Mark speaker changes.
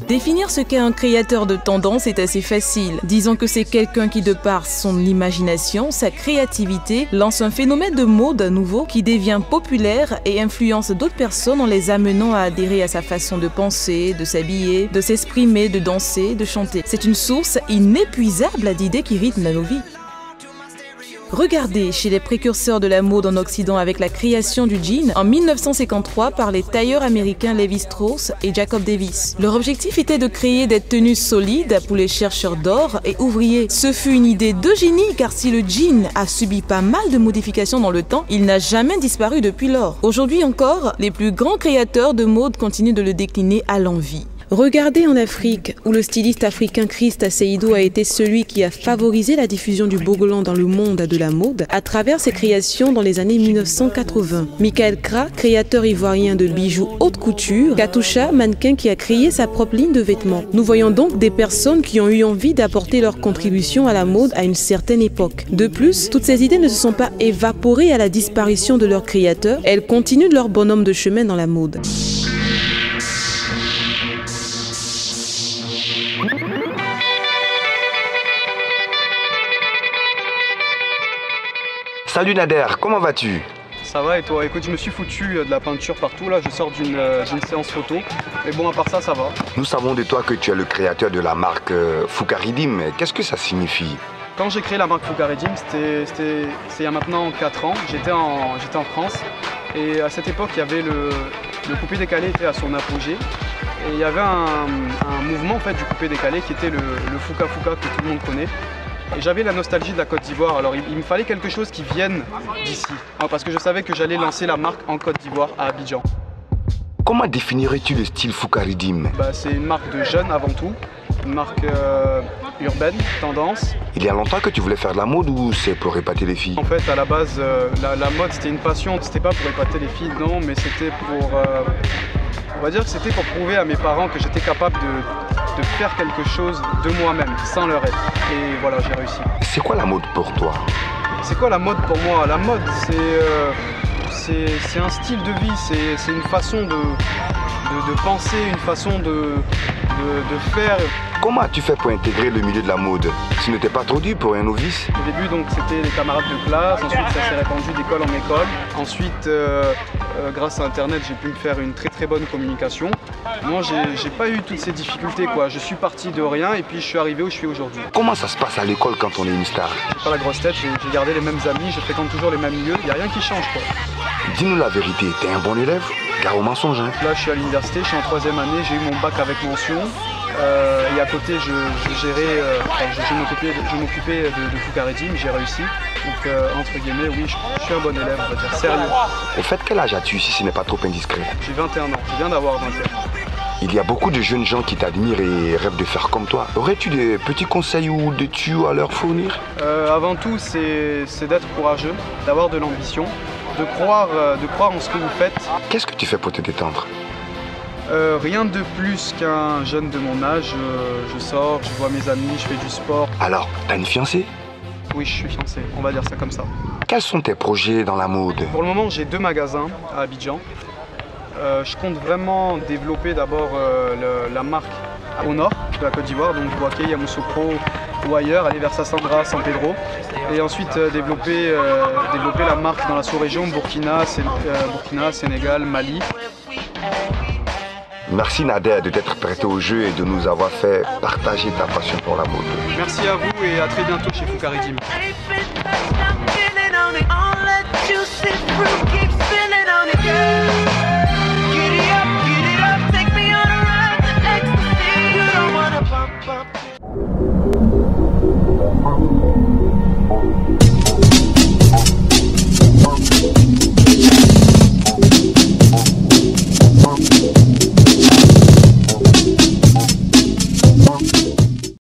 Speaker 1: Définir ce qu'est un créateur de tendance est assez facile. Disons que c'est quelqu'un qui, de par son imagination, sa créativité, lance un phénomène de mode nouveau qui devient populaire et influence d'autres personnes en les amenant à adhérer à sa façon de penser, de s'habiller, de s'exprimer, de danser, de chanter. C'est une source inépuisable d'idées qui rythment nos vies. Regardez chez les précurseurs de la mode en Occident avec la création du jean en 1953 par les tailleurs américains Lévi-Strauss et Jacob Davis. Leur objectif était de créer des tenues solides pour les chercheurs d'or et ouvriers. Ce fut une idée de génie car si le jean a subi pas mal de modifications dans le temps, il n'a jamais disparu depuis lors. Aujourd'hui encore, les plus grands créateurs de mode continuent de le décliner à l'envi. Regardez en Afrique, où le styliste africain Christ Seydou a été celui qui a favorisé la diffusion du bogolan dans le monde de la mode à travers ses créations dans les années 1980. Michael Kra, créateur ivoirien de bijoux haute couture, Katusha, mannequin qui a créé sa propre ligne de vêtements. Nous voyons donc des personnes qui ont eu envie d'apporter leur contribution à la mode à une certaine époque. De plus, toutes ces idées ne se sont pas évaporées à la disparition de leurs créateurs, elles continuent de leur bonhomme de chemin dans la mode.
Speaker 2: Salut Nader, comment vas-tu?
Speaker 3: Ça va et toi? Écoute, je me suis foutu de la peinture partout, là je sors d'une séance photo. Mais bon, à part ça, ça va.
Speaker 2: Nous savons de toi que tu es le créateur de la marque Foucaridim. Qu'est-ce que ça signifie?
Speaker 3: Quand j'ai créé la marque Foucaridim, c'est il y a maintenant 4 ans. J'étais en France et à cette époque, il y avait le coupé décalé était à son apogée. Et il y avait un mouvement en fait, du coupé décalé qui était le Fouka Fouka que tout le monde connaît. Et j'avais la nostalgie de la Côte d'Ivoire, alors il me fallait quelque chose qui vienne d'ici. Parce que je savais que j'allais lancer la marque en Côte d'Ivoire, à Abidjan.
Speaker 2: Comment définirais-tu le style Foucaridim?
Speaker 3: C'est une marque de jeunes avant tout, une marque urbaine, tendance. Il
Speaker 2: y a longtemps que tu voulais faire de la mode ou c'est pour épater les filles?
Speaker 3: En fait, à la base, la mode c'était une passion, c'était pas pour épater les filles, non, mais c'était pour... on va dire que c'était pour prouver à mes parents que j'étais capable de faire quelque chose de moi-même, sans leur aide. Et voilà, j'ai réussi.
Speaker 2: C'est quoi la mode pour toi?
Speaker 3: C'est quoi la mode pour moi? La mode, c'est un style de vie, c'est une façon de penser, une façon de faire.
Speaker 2: Comment as-tu fait pour intégrer le milieu de la mode? Ce n'était pas trop dur pour un novice?
Speaker 3: Au début, donc, c'était les camarades de classe, ensuite ça s'est répandu d'école en école. Ensuite, grâce à Internet, j'ai pu me faire une très très bonne communication. Moi, j'ai pas eu toutes ces difficultés, quoi. Je suis parti de rien et puis je suis arrivé où je suis aujourd'hui.
Speaker 2: Comment ça se passe à l'école quand on est une star?
Speaker 3: J'ai pas la grosse tête, j'ai gardé les mêmes amis, je fréquente toujours les mêmes milieux, il n'y a rien qui change, quoi.
Speaker 2: Dis-nous la vérité, t'es un bon élève? Car au mensonge, hein.
Speaker 3: Là, je suis à l'université, je suis en 3e année, j'ai eu mon bac avec mention. Et à côté, je m'occupais de Foucaridim, j'ai réussi. Donc, entre guillemets, oui, je suis un bon élève, on va dire, sérieux.
Speaker 2: Au fait, quel âge as-tu si ce n'est pas trop indiscret?
Speaker 3: J'ai 21 ans, je viens d'avoir 21 ans.
Speaker 2: Il y a beaucoup de jeunes gens qui t'admirent et rêvent de faire comme toi. Aurais-tu des petits conseils ou des tuyaux à leur fournir?
Speaker 3: Avant tout, c'est d'être courageux, d'avoir de l'ambition, de croire en ce que vous faites.
Speaker 2: Qu'est-ce que tu fais pour te détendre?
Speaker 3: Rien de plus qu'un jeune de mon âge. Je sors, je vois mes amis, je fais du sport.
Speaker 2: Alors, t'as une fiancée?
Speaker 3: Oui, je suis fiancé, on va dire ça comme ça.
Speaker 2: Quels sont tes projets dans la mode?
Speaker 3: Pour le moment, j'ai 2 magasins à Abidjan. Je compte vraiment développer d'abord la marque au nord de la Côte d'Ivoire, donc Bouaké, Yamoussoukro ou ailleurs, aller vers Sassandra, San Pedro. Et ensuite développer la marque dans la sous-région, Burkina, Sénégal, Mali.
Speaker 2: Merci Nader de t'être prêté au jeu et de nous avoir fait partager ta passion pour la mode.
Speaker 3: Merci à vous et à très bientôt chez Foucaridim.